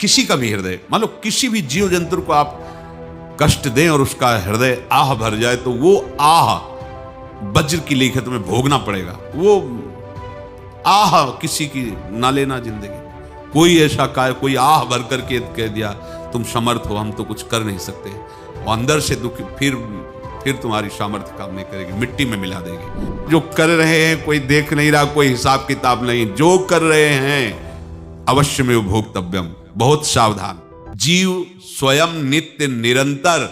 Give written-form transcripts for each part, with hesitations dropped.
किसी का भी हृदय, मान लो किसी भी जीव जंतु को आप कष्ट दें और उसका हृदय आह भर जाए, तो वो आह वज्र की लेखे तुम्हें भोगना पड़ेगा। वो आह किसी की ना लेना जिंदगी। कोई ऐसा कोई आह भर करके कह दिया तुम समर्थ हो, हम तो कुछ कर नहीं सकते, और अंदर से दुखी, फिर तुम्हारी सामर्थ्य काम नहीं करेगी, मिट्टी में मिला देगी। जो कर रहे हैं कोई देख नहीं रहा, कोई हिसाब किताब नहीं, जो कर रहे हैं अवश्य में भोक्तव्यम, बहुत सावधान। जीव स्वयं नित्य निरंतर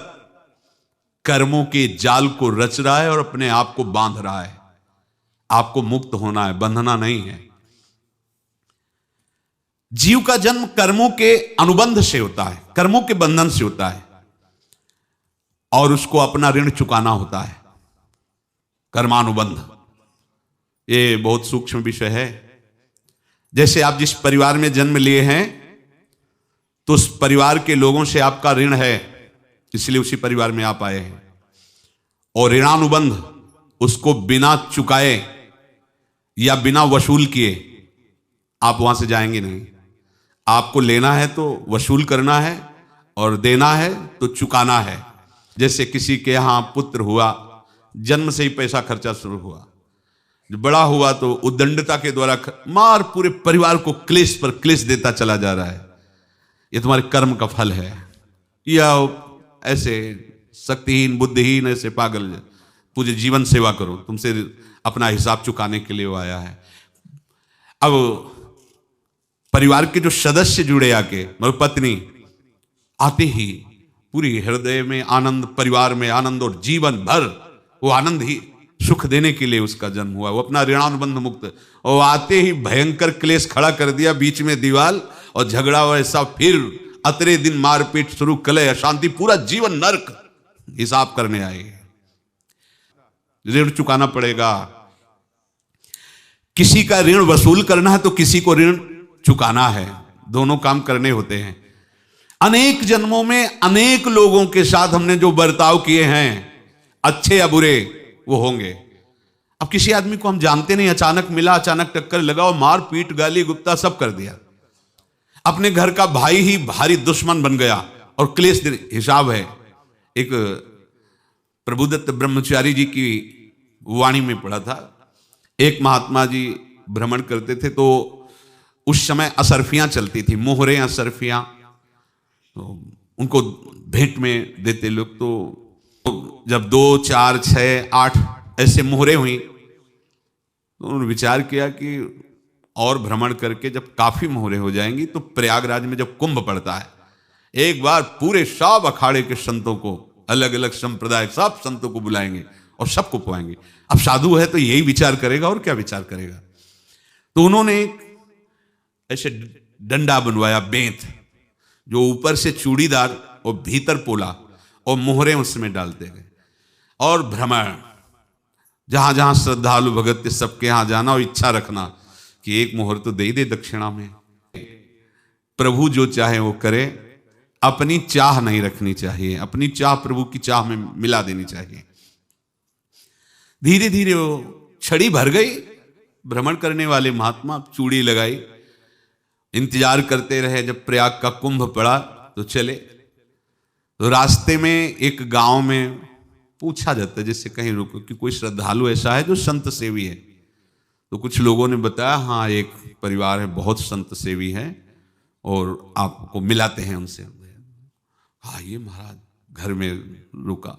कर्मों के जाल को रच रहा है और अपने आप को बांध रहा है। आपको मुक्त होना है, बंधना नहीं है। जीव का जन्म कर्मों के अनुबंध से होता है, कर्मों के बंधन से होता है, और उसको अपना ऋण चुकाना होता है। कर्मानुबंध ये बहुत सूक्ष्म विषय है। जैसे आप जिस परिवार में जन्म लिए हैं, तो उस परिवार के लोगों से आपका ऋण है, इसलिए उसी परिवार में आप आए हैं। और ऋणानुबंध उसको बिना चुकाए या बिना वसूल किए आप वहां से जाएंगे नहीं। आपको लेना है तो वसूल करना है, और देना है तो चुकाना है। जैसे किसी के यहां पुत्र हुआ, जन्म से ही पैसा खर्चा शुरू हुआ, बड़ा हुआ तो उद्दंडता के द्वारा मार पूरे परिवार को क्लेश पर क्लेश देता चला जा रहा है। ये तुम्हारे कर्म का फल है। या ऐसे शक्तिहीन बुद्धिहीन ऐसे पागल पूरे जीवन सेवा करो, तुमसे अपना हिसाब चुकाने के लिए वो आया है। अब परिवार के जो सदस्य जुड़े आके, मतलब पत्नी आते ही पूरी हृदय में आनंद, परिवार में आनंद, और जीवन भर वो आनंद ही सुख देने के लिए उसका जन्म हुआ। वो अपना ऋणानुबंध मुक्त, और आते ही भयंकर क्लेश खड़ा कर दिया, बीच में दीवाल और झगड़ा वैसा, फिर अतरे दिन मारपीट शुरू, कलह अशांति, पूरा जीवन नर्क। हिसाब करने आए, ऋण चुकाना पड़ेगा। किसी का ऋण वसूल करना है तो किसी को ऋण चुकाना है, दोनों काम करने होते हैं। अनेक जन्मों में अनेक लोगों के साथ हमने जो बर्ताव किए हैं, अच्छे या बुरे, वो होंगे। अब किसी आदमी को हम जानते नहीं, अचानक मिला, अचानक टक्कर लगा और मार पीट गाली गुप्ता सब कर दिया। अपने घर का भाई ही भारी दुश्मन बन गया और क्लेश हिसाब है। एक प्रभुदत्त ब्रह्मचारी जी की वाणी में पढ़ा था, एक महात्मा जी भ्रमण करते थे, तो उस समय असरफियां चलती थी, मोहरे असरफियां, तो उनको भेंट में देते लोग। तो जब 2, 4, 6, 8 ऐसे मोहरे हुई, तो उन्होंने विचार किया कि और भ्रमण करके जब काफी मोहरे हो जाएंगी तो प्रयागराज में जब कुंभ पड़ता है, एक बार पूरे सब अखाड़े के संतों को, अलग अलग संप्रदाय सब संतों को बुलाएंगे और सबको पुआएंगे। अब साधु है तो यही विचार करेगा, और क्या विचार करेगा। तो उन्होंने एक ऐसे डंडा बनवाया, बेंत, जो ऊपर से चूड़ीदार और भीतर पोला, और मोहरे उसमें डालते गए, और भ्रमण, जहां जहां श्रद्धालु भगत थे सबके यहां जाना, और इच्छा रखना कि एक मोहर तो दे ही दे दक्षिणा में। प्रभु जो चाहे वो करे, अपनी चाह नहीं रखनी चाहिए, अपनी चाह प्रभु की चाह में मिला देनी चाहिए। धीरे धीरे वो छड़ी भर गई, भ्रमण करने वाले महात्मा चूड़ी लगाई, इंतजार करते रहे। जब प्रयाग का कुंभ पड़ा तो चले। तो रास्ते में एक गांव में पूछा जाता है, जैसे कहीं रुको कि कोई श्रद्धालु ऐसा है जो संत सेवी है। तो कुछ लोगों ने बताया, हाँ एक परिवार है बहुत संत सेवी है, और आपको मिलाते हैं उनसे। हाँ ये महाराज घर में रुका,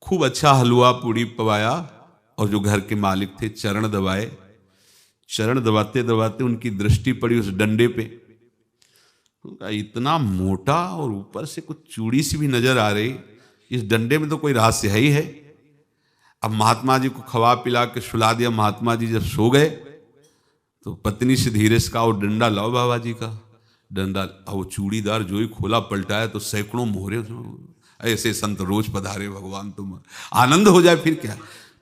खूब अच्छा हलवा पूड़ी पवाया, और जो घर के मालिक थे चरण दबाए। चरण दबाते दबाते उनकी दृष्टि पड़ी उस डंडे पे, इतना मोटा और ऊपर से कुछ चूड़ी सी भी नजर आ रही, इस डंडे में तो कोई रहस्य है ही है। अब महात्मा जी को खवा पिला के सुला दिया। महात्मा जी जब सो गए तो पत्नी से धीरे से कहा, वो डंडा लाओ बाबा जी का डंडा। वो चूड़ीदार जो ही खोला पलटाया तो सैकड़ों मोहरे। ऐसे संत रोज पधारे भगवान, तुम आनंद हो जाए फिर क्या।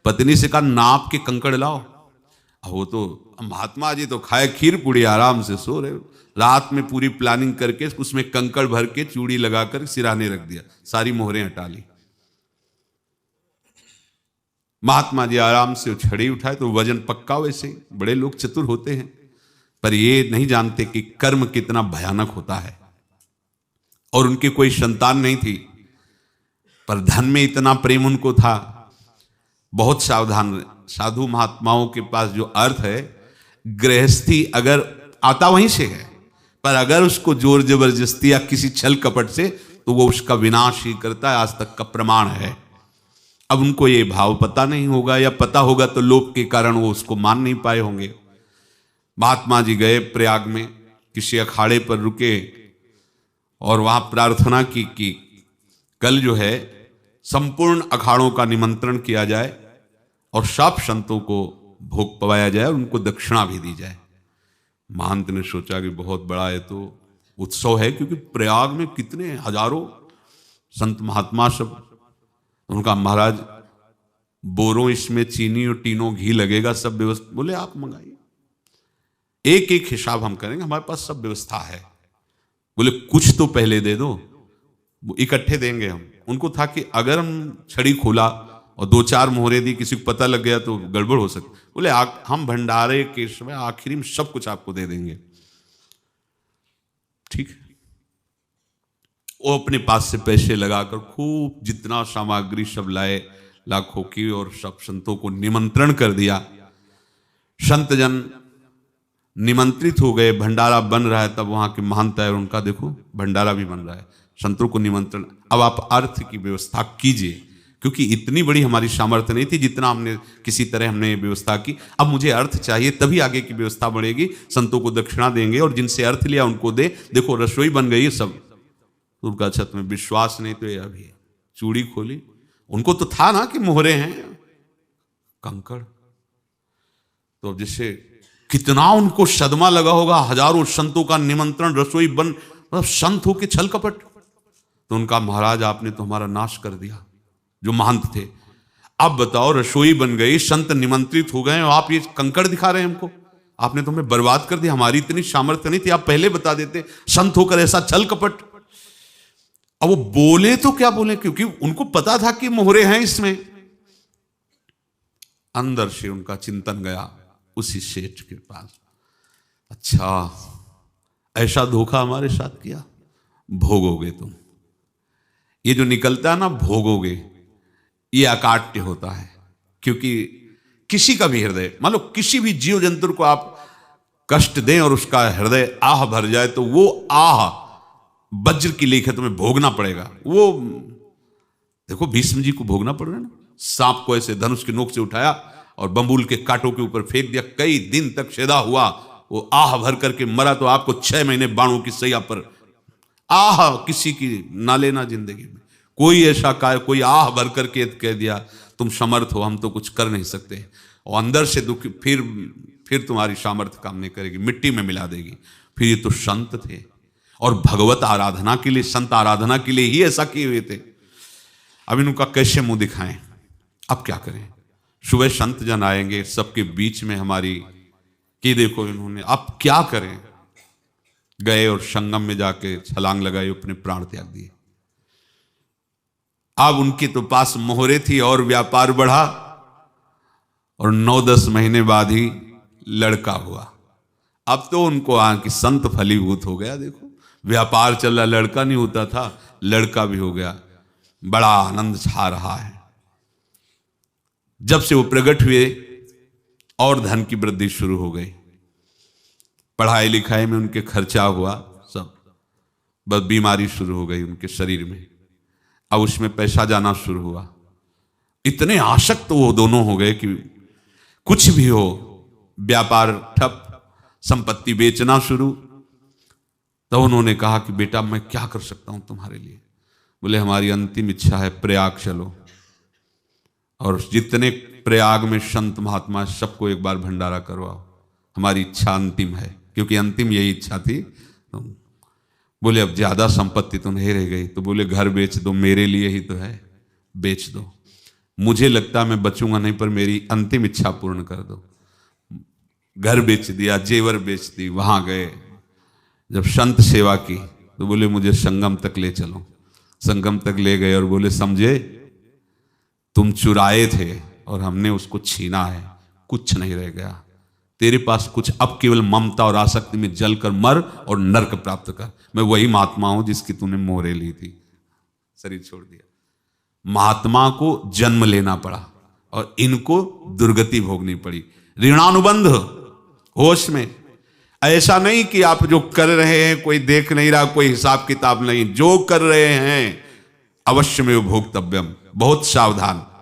पत्नी से कहा, नाप के कंकड़ लाओ। वो तो महात्मा जी तो खाए खीर पूड़ी, आराम से सो रहे। रात में पूरी प्लानिंग करके उसमें कंकड़ भर के चूड़ी लगाकर सिराने रख दिया, सारी मोहरें हटा ली। महात्मा जी आराम से छड़ी उठाए तो वजन पक्का, वैसे बड़े लोग चतुर होते हैं। पर ये नहीं जानते कि कर्म कितना भयानक होता है। और उनकी कोई संतान नहीं थी, पर धन में इतना प्रेम उनको था। बहुत सावधान, साधु महात्माओं के पास जो अर्थ है, गृहस्थी अगर आता वहीं से है, पर अगर उसको जोर जबरदस्ती या किसी छल कपट से, तो वो उसका विनाश ही करता है। आज तक का प्रमाण है। अब उनको ये भाव पता नहीं होगा, या पता होगा तो लोभ के कारण वो उसको मान नहीं पाए होंगे। महात्मा जी गए प्रयाग में, किसी अखाड़े पर रुके और वहां प्रार्थना की कि कल जो है संपूर्ण अखाड़ों का निमंत्रण किया जाए और सब संतों को भोग पवाया जाए और उनको दक्षिणा भी दी जाए। महंत ने सोचा कि बहुत बड़ा है तो उत्सव है, क्योंकि प्रयाग में कितने हजारों संत महात्मा सब। उनका महाराज बोरों इसमें चीनी और टीनों घी लगेगा, सब व्यवस्था। बोले आप मंगाइए, एक एक हिसाब हम करेंगे, हमारे पास सब व्यवस्था है। बोले कुछ तो पहले दे दो, इकट्ठे देंगे हम। उनको था कि अगर हम छड़ी खोला और 2-4 मोहरे दी, किसी को पता लग गया तो गड़बड़ हो सकती। बोले हम भंडारे के समय आखिरी में सब कुछ आपको दे देंगे। ठीक है। वो अपने पास से पैसे लगाकर खूब जितना सामग्री सब लाए, लाखों की, और सब संतों को निमंत्रण कर दिया। संत जन निमंत्रित हो गए, भंडारा बन रहा है। तब वहां के महंत है, उनका देखो भंडारा भी बन रहा है, संतों को निमंत्रण। अब आप अर्थ की व्यवस्था कीजिए, क्योंकि इतनी बड़ी हमारी सामर्थ्य नहीं थी जितना हमने किसी तरह हमने व्यवस्था की। अब मुझे अर्थ चाहिए, तभी आगे की व्यवस्था बढ़ेगी। संतों को दक्षिणा देंगे और जिनसे अर्थ लिया उनको दे। देखो रसोई बन गई सब। उनका छत में विश्वास नहीं तो ये अभी चूड़ी खोली। उनको तो था ना कि मोहरे हैं कंकड़। तो अब जैसे कितना उनको सदमा लगा होगा, हजारों संतों का निमंत्रण, रसोई बन, मतलब संत हो के छल कपट। तो उनका महाराज आपने तो हमारा नाश कर दिया, जो महंत थे। अब बताओ रसोई बन गई, संत निमंत्रित हो गए, और आप ये कंकड़ दिखा रहे हैं हमको। आपने तो हमें बर्बाद कर दिया, हमारी इतनी सामर्थ्य नहीं थी, आप पहले बता देते। संत होकर ऐसा छल कपट। अब वो बोले तो क्या बोले, क्योंकि उनको पता था कि मोहरे हैं इसमें। अंदर से उनका चिंतन गया उसी सेठ के पास, अच्छा ऐसा धोखा हमारे साथ किया, भोगोगे तुम। ये जो निकलता है ना भोगोगे, ये अकाट्य होता है। क्योंकि किसी का भी हृदय, मान लो किसी भी जीव जंतु को आप कष्ट दें और उसका हृदय आह भर जाए, तो वो आह वज्र की लेख है, तुम्हें भोगना पड़ेगा। वो देखो भीष्म जी को भोगना पड़ रहा है ना। सांप को ऐसे धनुष की नोक से उठाया और बंबूल के कांटों के ऊपर फेंक दिया, कई दिन तक सेदा हुआ, वो आह भर करके मरा। तो आपको 6 महीने बाणों की सैया पर आह किसी की ना लेना जिंदगी में। कोई ऐसा कोई आह भर करके कह दिया तुम समर्थ हो, हम तो कुछ कर नहीं सकते, और अंदर से दुख, फिर तुम्हारी सामर्थ्य काम नहीं करेगी, मिट्टी में मिला देगी। फिर ये तो संत थे और भगवत आराधना के लिए, संत आराधना के लिए ही ऐसा किए हुए थे। अब इनका कैसे मुंह दिखाएं, अब क्या करें। सुबह संत जन आएंगे, सबके बीच में हमारी कि देखो इन्होंने, अब क्या करें। गए और संगम में जाके छलांग लगाई, अपने प्राण त्याग दिए। अब उनके तो पास मोहरे थी और व्यापार बढ़ा, और 9-10 महीने बाद ही लड़का हुआ। अब तो उनको कि संत फलीभूत हो गया। देखो व्यापार चल रहा, लड़का नहीं होता था, लड़का भी हो गया। बड़ा आनंद छा रहा है। जब से वो प्रकट हुए और धन की वृद्धि शुरू हो गई, पढ़ाई लिखाई में उनके खर्चा हुआ सब, बस बीमारी शुरू हो गई उनके शरीर में। अब उसमें पैसा जाना शुरू हुआ। इतने आसक्त वो दोनों हो गए कि कुछ भी हो, व्यापार ठप, संपत्ति बेचना शुरू। तो उन्होंने कहा कि बेटा मैं क्या कर सकता हूं तुम्हारे लिए। बोले हमारी अंतिम इच्छा है, प्रयाग चलो और जितने प्रयाग में संत महात्मा सबको एक बार भंडारा करवाओ, हमारी इच्छा अंतिम है। क्योंकि अंतिम यही इच्छा थी। तो बोले अब ज्यादा संपत्ति तो नहीं रह गई। तो बोले घर बेच दो, मेरे लिए ही तो है, बेच दो। मुझे लगता मैं बचूंगा नहीं, पर मेरी अंतिम इच्छा पूर्ण कर दो। घर बेच दिया, जेवर बेच दी। वहां गए, जब संत सेवा की तो बोले मुझे संगम तक ले चलो। संगम तक ले गए और बोले समझे तुम चुराए थे और हमने उसको छीना है, कुछ नहीं रह गया, तेरे पास कुछ, अब केवल ममता और आसक्ति में जलकर मर और नरक प्राप्त कर। मैं वही महात्मा हूं जिसकी तूने मोहरे ली थी, शरीर छोड़ दिया। महात्मा को जन्म लेना पड़ा और इनको दुर्गति भोगनी पड़ी। ऋणानुबंध, होश में। ऐसा नहीं कि आप जो कर रहे हैं कोई देख नहीं रहा, कोई हिसाब किताब नहीं, जो कर रहे हैं अवश्य में भोक्तव्यम, बहुत सावधान।